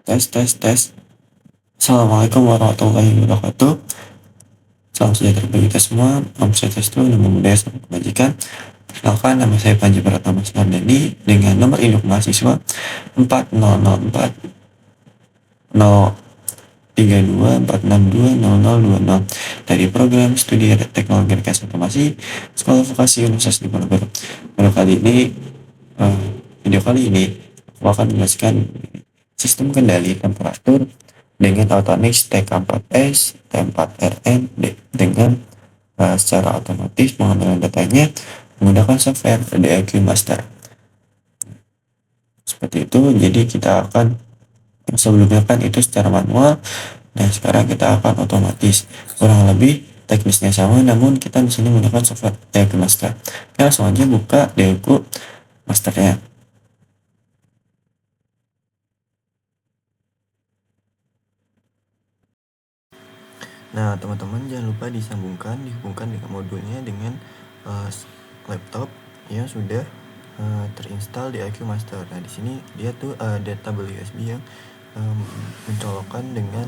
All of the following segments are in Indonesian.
Tes, tes, tes. Assalamualaikum warahmatullahi wabarakatuh. Salam sejahtera bagi kita semua. Om Swastiastu, Namo Buddhaya, Salam Kebajikan. Perkenalkan, nama saya Panji Pratama Sumardani dengan nomor induk mahasiswa 4004032462000 dari program studi teknologi rekayasa otomasi Sekolah Vokasi Universitas Diponegoro. Video kali ini aku akan menjelaskan sistem kendali temperatur dengan Autonix TK4S, T4RN dengan secara otomatis pengambilan datanya menggunakan software DIQ Master. Seperti itu, jadi kita akan sebelumnya kan itu secara manual, dan sekarang kita akan otomatis. Kurang lebih teknisnya sama, namun kita di sini menggunakan software DIQ Master. Oke, langsung aja buka DIQ Masternya. Nah, teman-teman jangan lupa dihubungkan dengan modulnya dengan laptop yang sudah terinstall di IQ Master. Nah, di sini dia tuh ada tabel USB yang mencolokkan dengan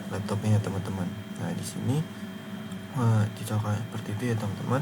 laptopnya, teman-teman. Nah, di sini dicolokkan seperti itu ya, teman-teman.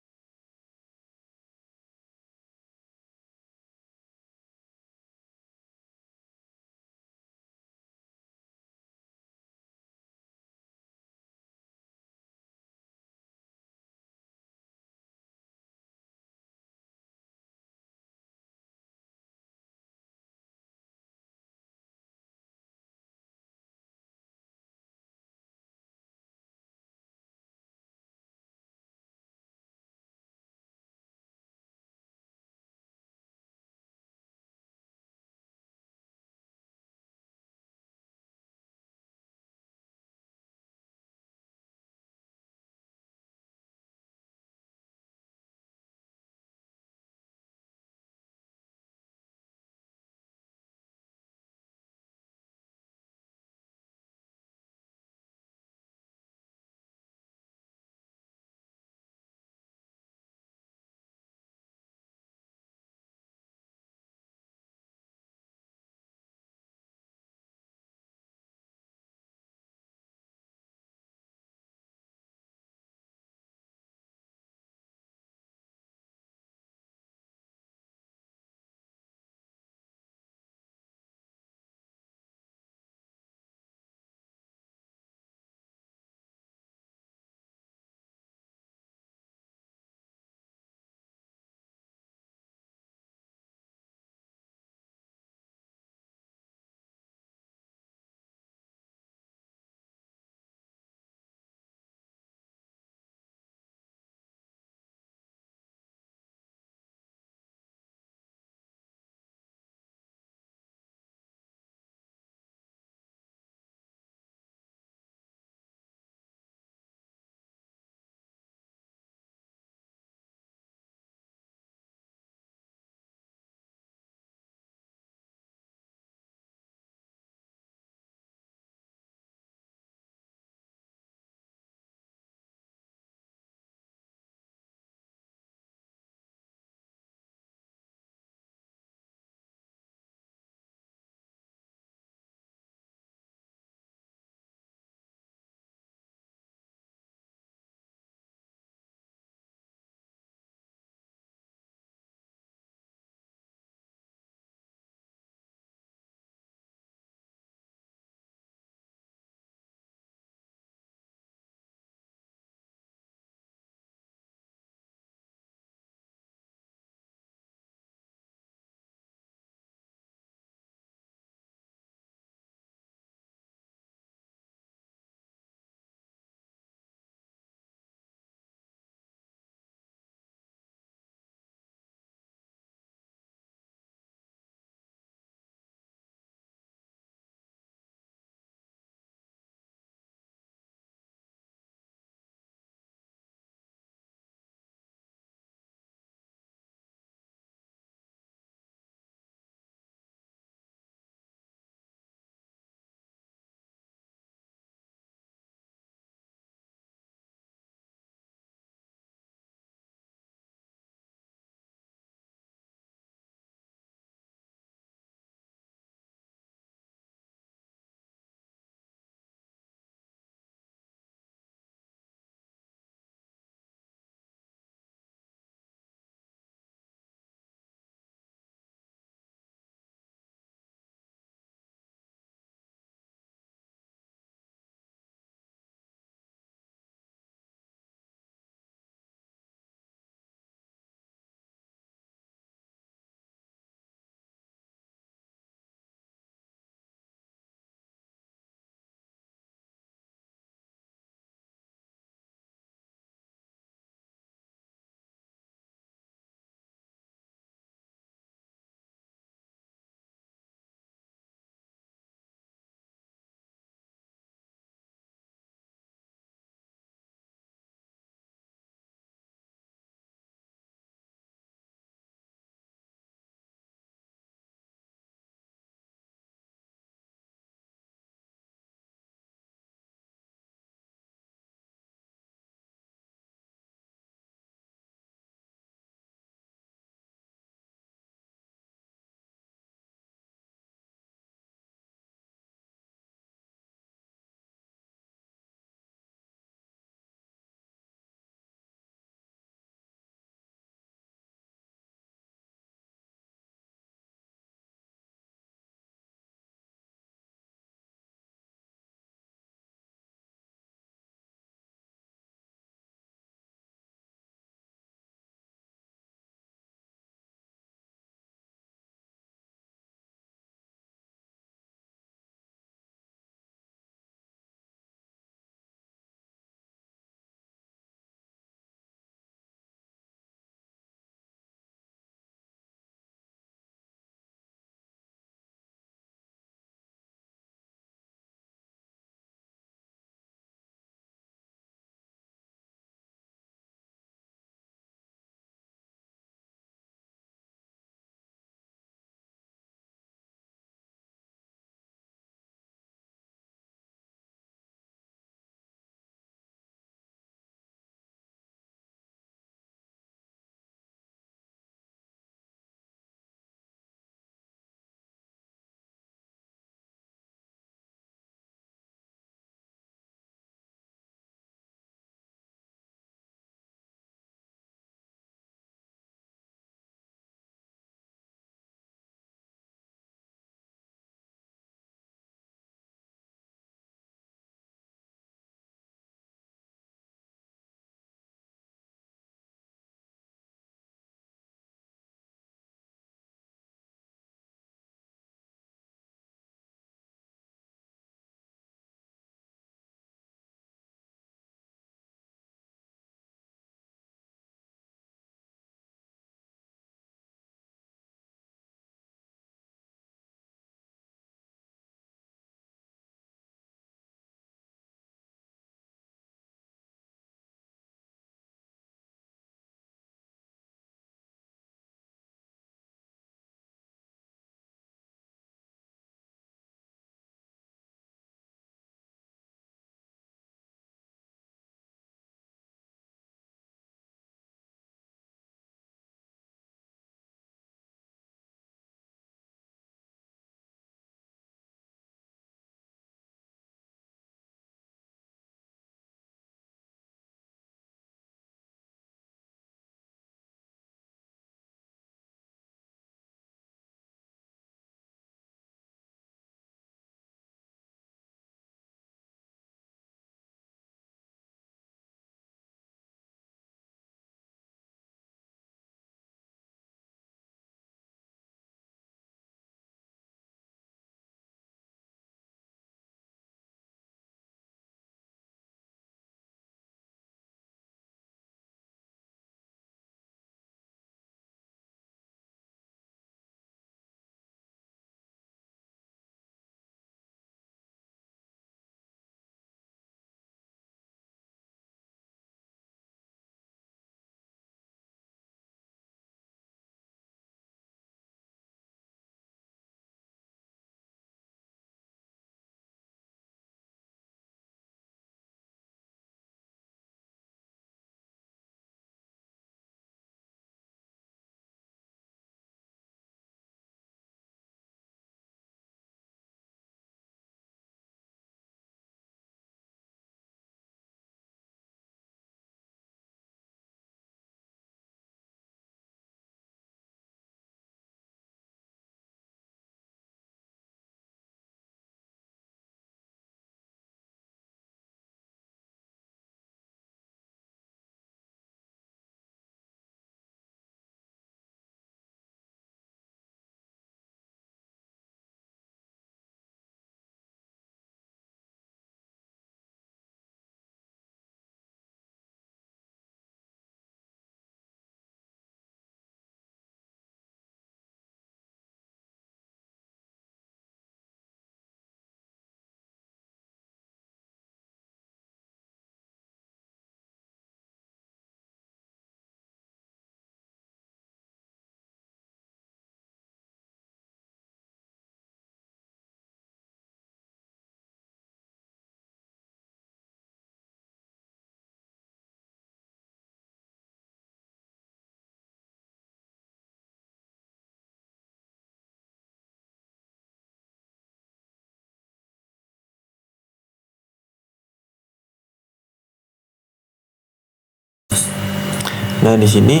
Nah, di sini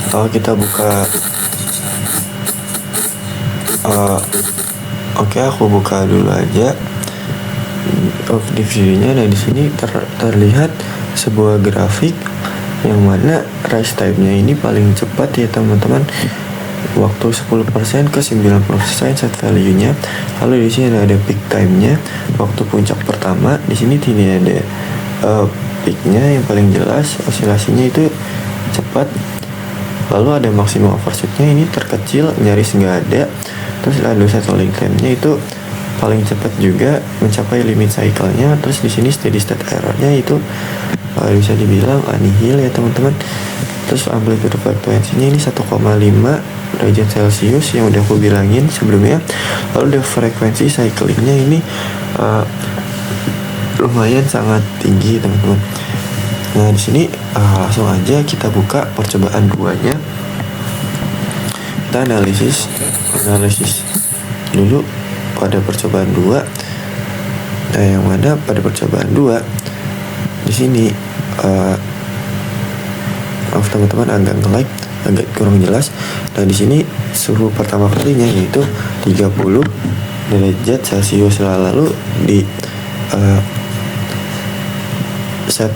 kalau kita buka oke, aku buka dulu aja di videonya. Nah, di sini terlihat sebuah grafik yang mana rise time-nya ini paling cepat ya teman-teman. Waktu 10% ke 90% set value-nya. Lalu di sini ada peak time-nya, waktu puncak pertama. Di sini tidak ada peak-nya yang paling jelas, osilasinya itu cepat. Lalu ada maksimum overshoot-nya, ini terkecil, nyaris nggak ada. Terus ada settling time-nya itu paling cepat juga, mencapai limit cycle-nya. Terus di sini steady state error-nya itu bisa dibilang nihil ya teman-teman. Terus amplitude frekuensinya ini 1,5 derajat Celcius yang udah aku bilangin sebelumnya. Lalu the frekuensi cyclingnya ini lumayan sangat tinggi teman-teman. Nah, di sini langsung aja kita buka percobaan 2-nya. Kita analisis dulu pada percobaan 2. Nah, yang mana pada percobaan 2 di sini maaf teman-teman, agak kurang jelas. Nah, di sini suhu pertama kalinya yaitu 30 derajat Celcius. Lalu di set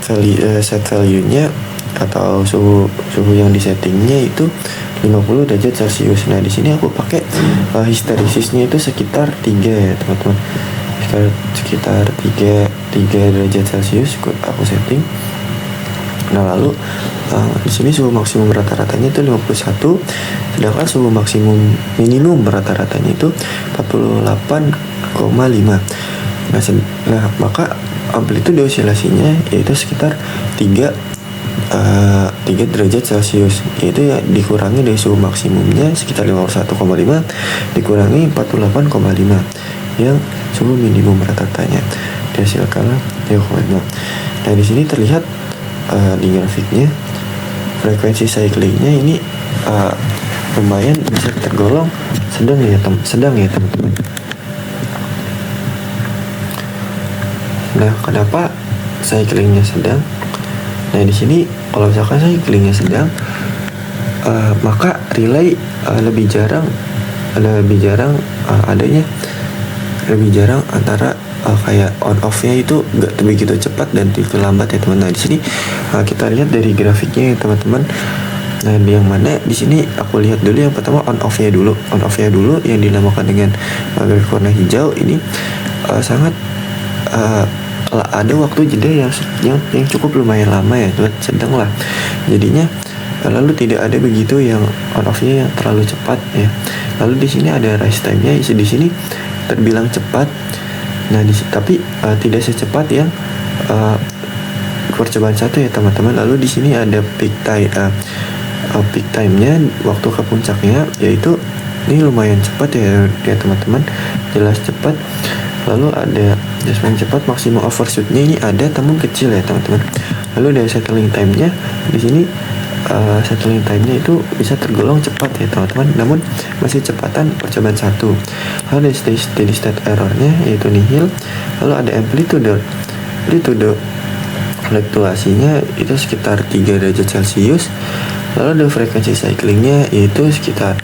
value-nya atau suhu yang disettingnya itu 50 derajat Celcius. Nah, di sini aku pakai histeresisnya itu sekitar 3 ya teman-teman. Sekitar 3 derajat Celcius aku setting. Nah, lalu di sini suhu maksimum rata-ratanya itu 51, sedangkan suhu minimum rata-ratanya itu 48,5. Nah, maka amplitude osilasinya yaitu sekitar 3 derajat Celcius, yaitu ya dikurangi dari suhu maksimumnya sekitar 51,5 dikurangi 48,5 yang suhu minimum rata-ratanya, dihasilkan 3,5. Nah, di sini terlihat di grafiknya frekuensi cyclingnya ini lumayan bisa tergolong sedang ya teman-teman. Nah, kenapa cyclingnya sedang? Nah, di sini kalau misalkan cyclingnya sedang, maka relay lebih jarang adanya, lebih jarang antara kayak on off-nya itu nggak begitu cepat dan itu lambat ya teman. Nah, di sini kita lihat dari grafiknya ya teman-teman. Nah, yang mana di sini aku lihat dulu yang pertama on off-nya dulu yang dinamakan dengan grafik warna hijau ini sangat ada waktu jeda yang cukup lumayan lama ya, sedang lah jadinya. Lalu tidak ada begitu yang on off-nya yang terlalu cepat ya. Lalu di sini ada rise time-nya di sini terbilang cepat. Nah, tapi tidak secepat yang percobaan 1 ya teman-teman. Lalu di sini ada peak time-nya, waktu ke puncaknya, yaitu ini lumayan cepat ya teman-teman, jelas cepat. Lalu ada adjustment cepat, maksimum overshoot-nya ini ada namun kecil ya teman-teman. Lalu dari settling time-nya di sini settling time-nya itu bisa tergolong cepat ya teman-teman, namun masih cepatan percobaan 1. Lalu ada steady state error-nya yaitu nihil. Lalu ada amplitude fluktuasinya itu sekitar 3 derajat Celcius. Lalu ada frekuensi cyclingnya yaitu sekitar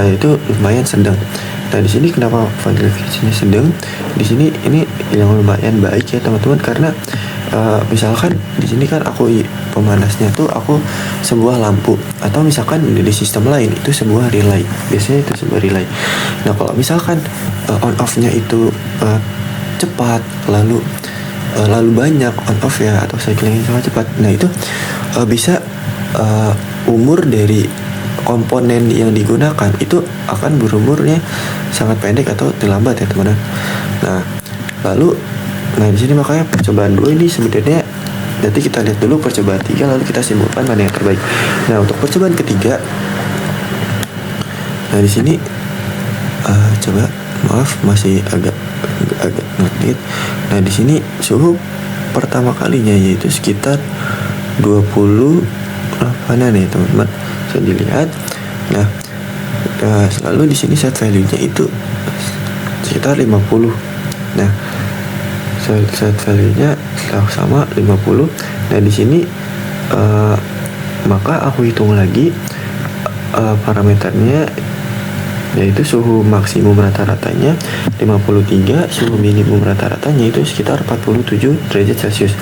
itu lumayan sedang. Nah, di sini kenapa frekuensinya sedang? Di sini ini yang lumayan baik ya teman-teman, karena misalkan di sini kan aku pemanasnya tuh aku sebuah lampu, atau misalkan di sistem lain itu sebuah relay, biasanya itu sebuah relay. Nah, kalau misalkan on off-nya itu cepat, lalu banyak on off ya, atau cycling sangat cepat, nah itu bisa umur dari komponen yang digunakan itu akan berumurnya sangat pendek atau terlambat ya teman-teman. Nah, di sini makanya percobaan 2 ini sebenarnya nanti kita lihat dulu percobaan 3 lalu kita simpulkan mana yang terbaik. Nah, untuk percobaan ketiga, nah di sini coba maaf masih agak ngedit. Nah, di sini suhu pertama kalinya yaitu sekitar 20 mana nih teman-teman, bisa dilihat. Nah, selalu di sini set value-nya itu sekitar 50. Nah, set value-nya sama 50. Nah, di sini maka aku hitung lagi parameternya, yaitu suhu maksimum rata-ratanya 53, suhu minimum rata-ratanya itu sekitar 47 derajat Celcius.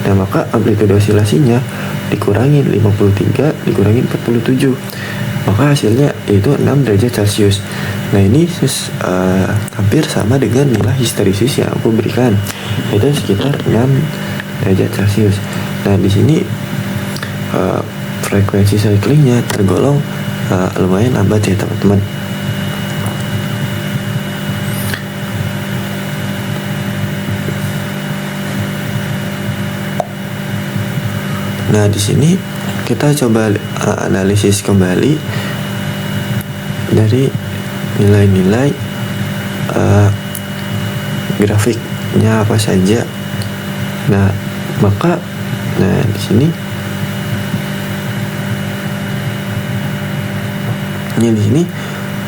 Nah, maka amplitude osilasinya dikurangin 53 dikurangin 47, maka hasilnya yaitu 6 derajat Celcius. Nah, ini hampir sama dengan nilai histeresis yang aku berikan, yaitu sekitar 6 derajat Celcius. Nah, di sini frekuensi cyclingnya tergolong lumayan lambat ya teman-teman. Nah, di sini kita coba analisis kembali dari nilai-nilai grafiknya apa saja. Nah, maka di sini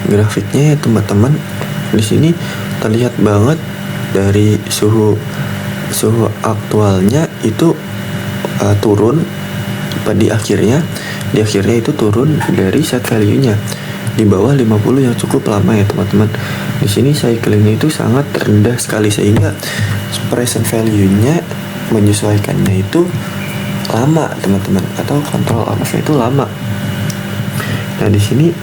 grafiknya ya teman-teman. Di sini terlihat banget dari suhu aktualnya itu turun di akhirnya itu turun dari set value-nya di bawah 50 yang cukup lama ya teman-teman. Di sini cyclingnya itu sangat rendah sekali, sehingga present value-nya menyesuaikannya itu lama teman-teman, atau control off-nya itu lama. Nah, di sini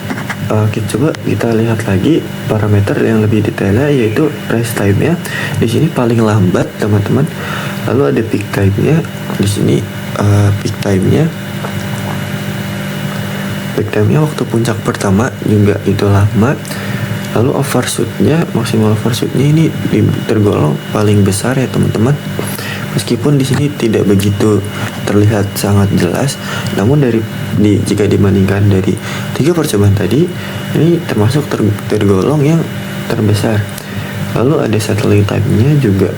kita lihat lagi parameter yang lebih detailnya, yaitu rest time-nya. Di sini paling lambat teman-teman. Lalu ada peak time-nya. Di sini peak time-nya waktu puncak pertama juga itu lama. Lalu overshoot-nya, maksimal overshoot-nya ini tergolong paling besar ya teman-teman. Meskipun di sini tidak begitu terlihat sangat jelas, namun jika dibandingkan dari 3 percobaan tadi, ini termasuk tergolong yang terbesar. Lalu ada settling time-nya juga,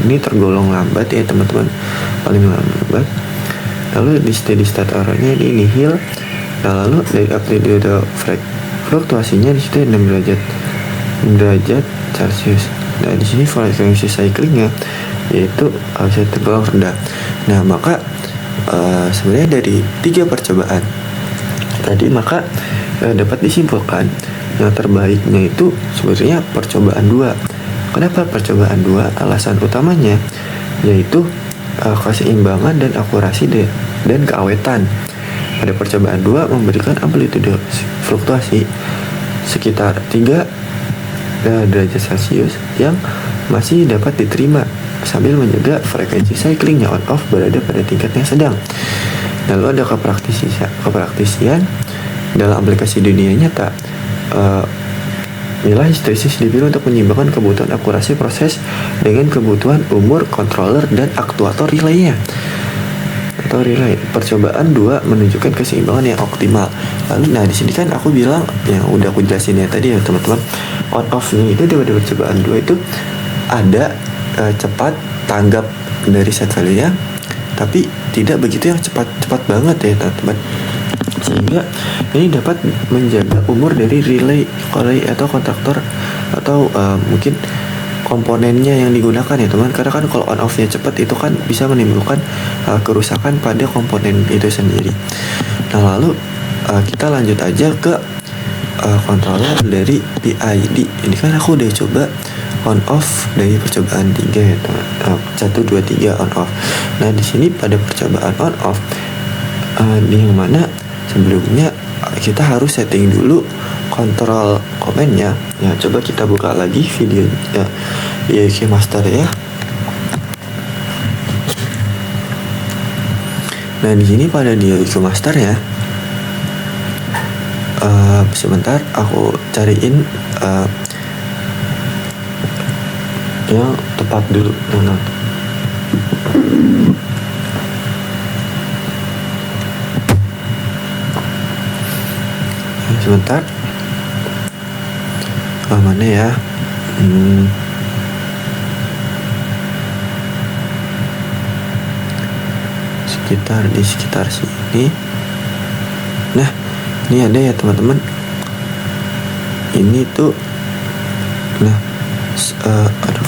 ini tergolong lambat ya teman-teman, paling lambat. Lalu di steady state error-nya ini nihil. Nah, lalu dari amplitude fluktuasinya di situ 6 derajat Celcius. Nah, di sini frekuensi cyclingnya yaitu bisa tergolong rendah. Nah, maka sebenarnya dari 3 percobaan tadi, maka dapat disimpulkan yang terbaiknya itu sebenarnya percobaan 2. Kenapa percobaan 2? Alasan utamanya yaitu keseimbangan dan akurasi dan keawetan. Pada percobaan 2 memberikan amplitude fluktuasi sekitar 3 derajat Celcius yang masih dapat diterima sambil menjaga frekuensi cyclingnya on off berada pada tingkat yang sedang. Lalu ada kepraktisian dalam aplikasi dunia nyata. Nilai histeresis dipilih untuk menyeimbangkan kebutuhan akurasi proses dengan kebutuhan umur controller dan aktuator relaynya. Atau relay. Percobaan 2 menunjukkan keseimbangan yang optimal. Lalu di sini kan aku bilang yang udah aku jelasin ya tadi ya teman-teman, on off-nya itu pada percobaan 2 itu ada cepat tanggap dari set value-nya, tapi tidak begitu yang cepat banget ya teman-teman, sehingga ini dapat menjaga umur dari relay atau kontaktor atau mungkin komponennya yang digunakan ya teman. Karena kan kalau on off-nya cepat itu kan bisa menimbulkan kerusakan pada komponen itu sendiri. Nah, lalu kita lanjut aja ke controller dari PID. Ini kan aku udah coba on off dari percobaan 3 ya teman. 1, 2, 3 on off. Nah, di sini pada percobaan on off di yang mana sebelumnya kita harus setting dulu kontrol komennya. Ya, coba kita buka lagi video IAQ Master ya. Nah, di sini pada di IAQ Master ya. Sebentar aku cariin yang tepat dulu. Sebentar. Mana ya? Di sekitar sini. Nah, ini ada ya teman-teman. Ini tuh, aduh,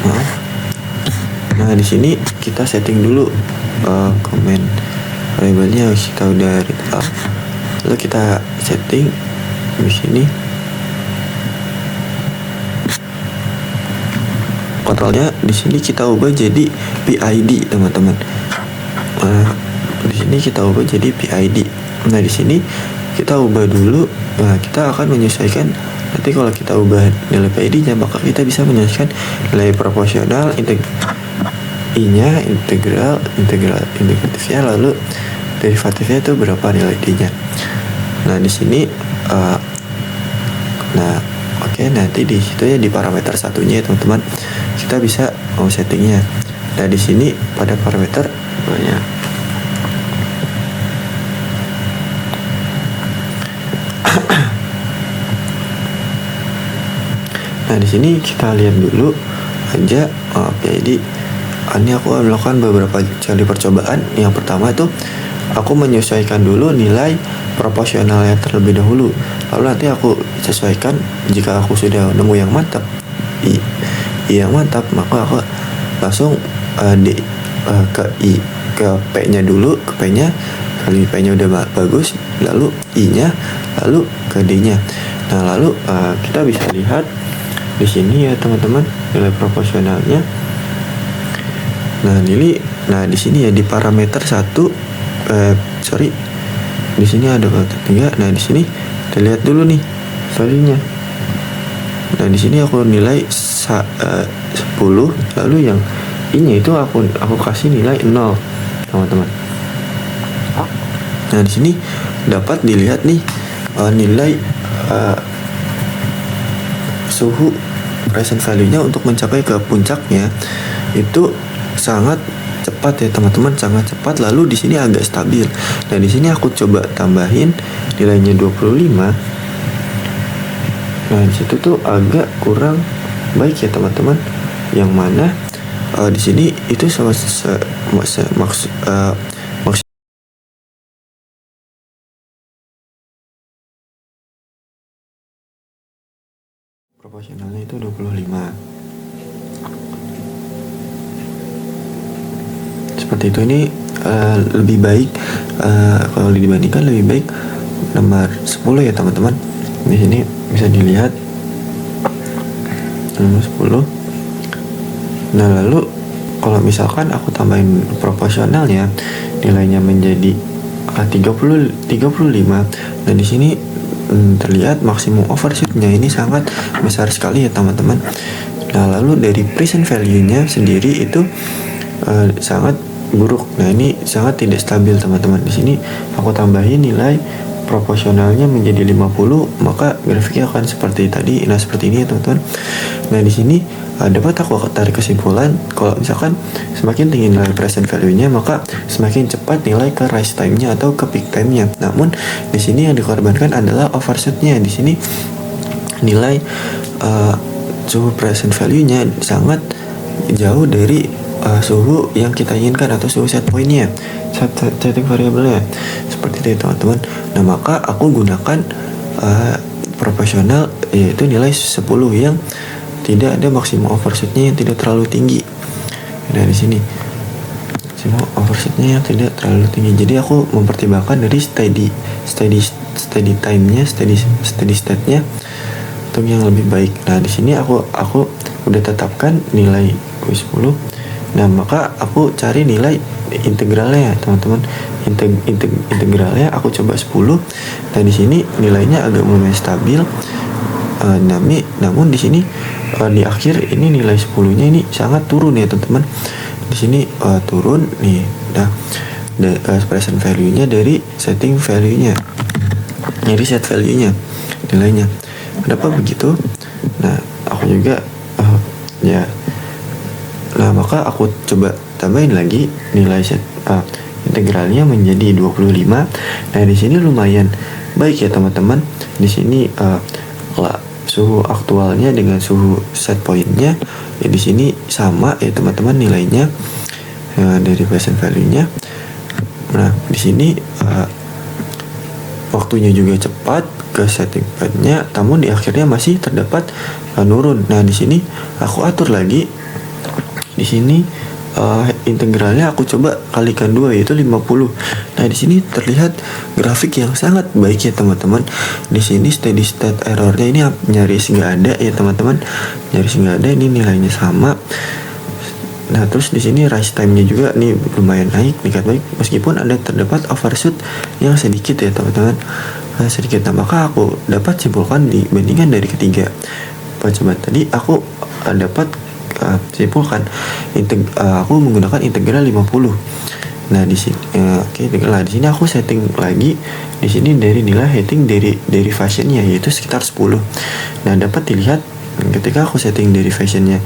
maaf. Nah, di sini kita setting dulu komen variabelnya kita udah read up, lalu kita setting di sini. Kontrolnya di sini kita ubah jadi PID, teman-teman. Di sini kita ubah jadi PID. Nah, di sini kita ubah dulu. Nah, kita akan menyesuaikan. Nanti kalau kita ubah nilai PID-nya, maka kita bisa menyesuaikan nilai proporsional, I-nya, integratifnya, lalu derivatifnya itu berapa nilai D-nya. Nah, di sini nanti di situ ya, di parameter satunya ya, teman-teman, kita bisa mau settingnya. Nah, di sini pada parameter banyak. Nah, di sini kita lihat dulu aja PID. Ini aku melakukan beberapa kali percobaan. Yang pertama itu aku menyesuaikan dulu nilai proporsionalnya terlebih dahulu, lalu nanti aku sesuaikan. Jika aku sudah nemu yang mantap, yang mantap, maka aku langsung ke P-nya dulu, ke P-nya. Kali P-nya udah bagus, lalu I-nya, lalu ke D-nya. Nah, lalu kita bisa lihat di sini ya, teman-teman, nilai proporsionalnya. Nah, di sini ya, di parameter 1, di sini ada parameter 3. Nah, di sini kita lihat dulu nih value-nya. Nah, di sini aku nilai 10, lalu yang I-nya itu aku kasih nilai 0, teman-teman. Nah, di sini dapat dilihat nih nilai suhu present value-nya untuk mencapai ke puncaknya itu sangat cepat ya, teman-teman, sangat cepat. Lalu di sini agak stabil. Nah, di sini aku coba tambahin nilainya 25. Nah, di situ tuh agak kurang baik ya, teman-teman. Yang mana di sini itu proporsionalnya itu 25. Seperti itu. Ini lebih baik kalau dibandingkan, lebih baik nomor 10 ya, teman-teman. Di sini bisa dilihat nomor 10. Nah, lalu kalau misalkan aku tambahin proporsionalnya, nilainya menjadi 35. Dan di sini terlihat maksimum overshootnya ini sangat besar sekali ya, teman-teman. Nah, lalu dari present value-nya sendiri itu sangat buruk. Nah, ini sangat tidak stabil, teman-teman. Di sini aku tambahin nilai proporsionalnya menjadi 50, maka grafiknya akan seperti tadi. Nah, seperti ini ya, teman-teman. Nah, di sini dapat aku tarik kesimpulan kalau misalkan semakin tinggi nilai present value-nya, maka semakin cepat nilai ke rise time-nya atau ke peak time-nya. Namun di sini yang dikorbankan adalah overshoot-nya. Di sini nilai suhu present value-nya sangat jauh dari suhu yang kita inginkan atau suhu set point-nya, setting variabelnya. Seperti itu, teman-teman. Nah, maka aku gunakan proporsional, yaitu nilai 10 yang tidak ada maksimum overshoot-nya yang tidak terlalu tinggi. Nah, di sini maksimum overshoot-nya yang tidak terlalu tinggi. Jadi aku mempertimbangkan dari steady time-nya, steady state-nya untuk yang lebih baik. Nah, di sini aku udah tetapkan nilai 10. Nah, maka aku cari nilai integralnya, teman-teman. Integralnya aku coba 10. Nah, di sini nilainya agak lumayan stabil. Namun di sini di akhir ini nilai 10-nya ini sangat turun ya, teman-teman. Di sini turun nih. Nah, present value-nya dari setting value-nya. Jadi set value-nya, nilainya. Kenapa begitu? Nah, aku juga Nah, maka aku coba tambahin lagi nilai integralnya menjadi 25. Nah, di sini lumayan baik ya, teman-teman. Di sini suhu aktualnya dengan suhu set point-nya ya, di sini sama ya, teman-teman, nilainya dari present value-nya. Nah, di sini waktunya juga cepat ke setting point-nya, namun di akhirnya masih terdapat nurun. Nah, di sini aku atur lagi. Di sini integralnya aku coba kalikan 2 yaitu 50. Nah, di sini terlihat grafik yang sangat baik ya teman-teman. Di sini steady state errornya ini nyaris nggak ada ya teman-teman. Nyaris nggak ada, ini nilainya sama. Nah, terus di sini rise time-nya juga nih lumayan naik, tingkat baik meskipun ada terdapat overshoot yang sedikit ya teman-teman. Nah, sedikit. Nah, maka aku dapat simpulkan dibandingkan dari ketiga percobaan tadi, aku dapat simpulkan aku menggunakan integral 50. Nah, di sini integral di sini aku setting lagi di sini dari nilai heading dari derivationnya yaitu sekitar 10. Nah, dapat dilihat ketika aku setting derivationnya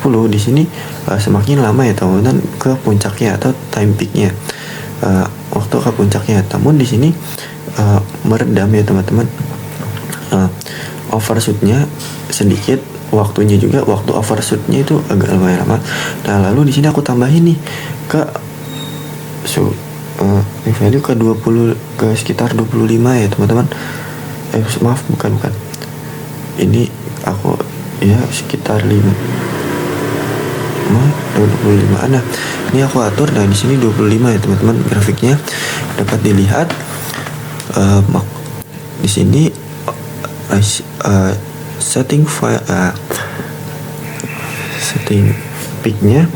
10 di sini semakin lama ya teman-teman ke puncaknya atau time peaknya, waktu ke puncaknya. Namun di sini meredam ya teman-teman, overshootnya sedikit, waktunya juga waktu overshootnya itu agak lumayan lama. Nah, lalu di sini aku tambahin nih ke value ke 20 ke sekitar 25 ya teman-teman. Maaf, bukan ini aku ya sekitar 25. Nah, ini aku atur. Nah, di sini 25 ya teman-teman, grafiknya dapat dilihat. Di sini setting peaknya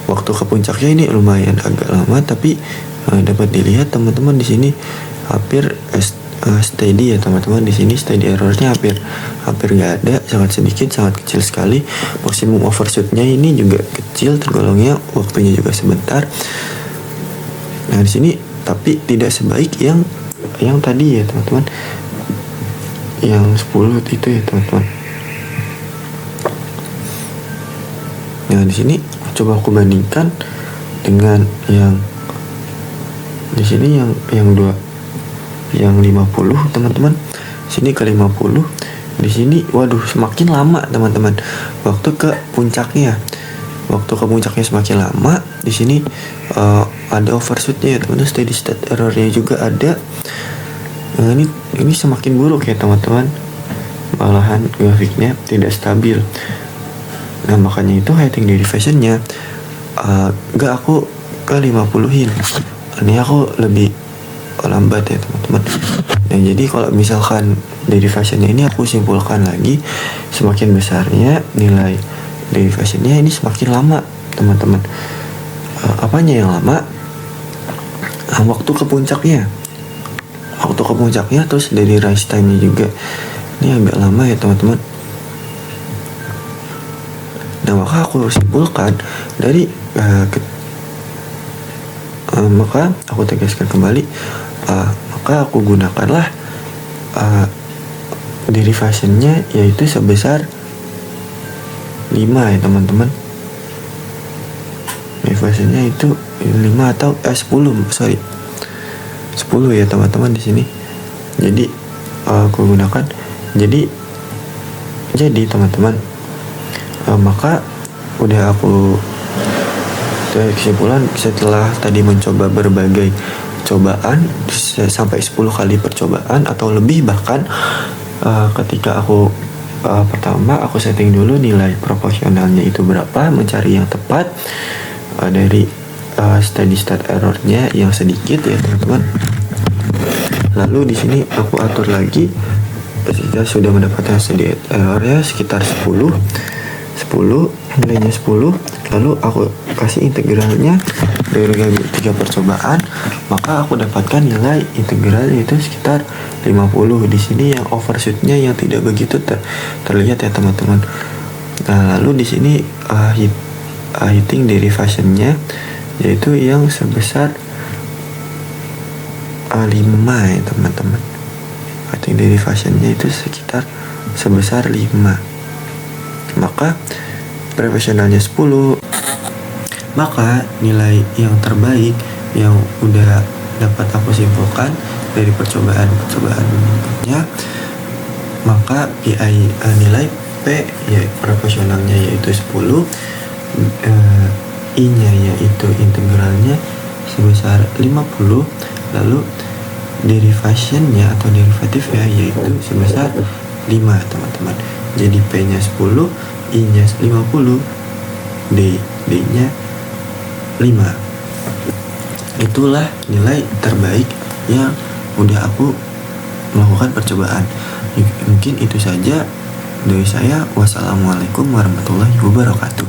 waktu ke puncaknya ini lumayan agak lama, tapi dapat dilihat teman-teman di sini hampir steady ya teman-teman. Di sini steady errornya hampir nggak ada, sangat sedikit, sangat kecil sekali. Maksimum overshootnya ini juga kecil tergolongnya, waktunya juga sebentar. Nah, di sini tapi tidak sebaik yang tadi ya teman-teman, yang 10 itu ya teman-teman. Nah, di sini coba aku bandingkan dengan yang di sini yang 50 teman-teman. Sini ke 50. Di sini waduh semakin lama teman-teman. Waktu ke puncaknya semakin lama. Di sini ada overshootnya ya teman-teman, steady state errornya juga ada. Nah, ini semakin buruk ya teman-teman. Malahan grafiknya tidak stabil. Nah, makanya itu heading derivationnya gak aku ke 50-in. Ini aku lebih lambat ya teman-teman. Nah, jadi kalau misalkan derivationnya ini aku simpulkan lagi, semakin besarnya nilai derivationnya ini semakin lama teman-teman. Apanya yang lama? Waktu ke puncaknya, terus dari rise time-nya juga ini agak lama ya teman-teman. Nah, maka aku simpulkan dari maka aku tegaskan kembali, maka aku gunakanlah derivationnya yaitu sebesar 5 ya teman-teman. Derivationnya itu 5 atau 10 ya teman-teman di sini. Jadi aku gunakan jadi teman-teman, maka udah aku kesimpulan setelah tadi mencoba berbagai cobaan sampai 10 kali percobaan atau lebih bahkan, ketika aku pertama aku setting dulu nilai proporsionalnya itu berapa, mencari yang tepat dari steady state errornya yang sedikit ya teman-teman. Lalu di sini aku atur lagi, kita sudah mendapatkan steady errornya sekitar 10 nilainya 10, lalu aku kasih integralnya dari 3 percobaan, maka aku dapatkan nilai integralnya itu sekitar 50. Di sini yang overshootnya yang tidak begitu terlihat ya teman-teman. Nah, lalu di sini heading derivationnya yaitu yang sebesar 5 ya teman-teman. Heading derivationnya itu sekitar sebesar 5. Maka profesionalnya 10. Maka nilai yang terbaik yang udah dapat aku simpulkan dari percobaan-percobaannya, maka PI nilai P ya profesionalnya yaitu 10, I nya yaitu integralnya sebesar 50, lalu derivationnya atau derivatifnya yaitu sebesar 5 teman-teman. Jadi P nya 10, I nya 50, D nya 5. itulah nilai terbaik yang udah aku melakukan percobaan. Mungkin itu saja dari saya. Wassalamualaikum warahmatullahi wabarakatuh.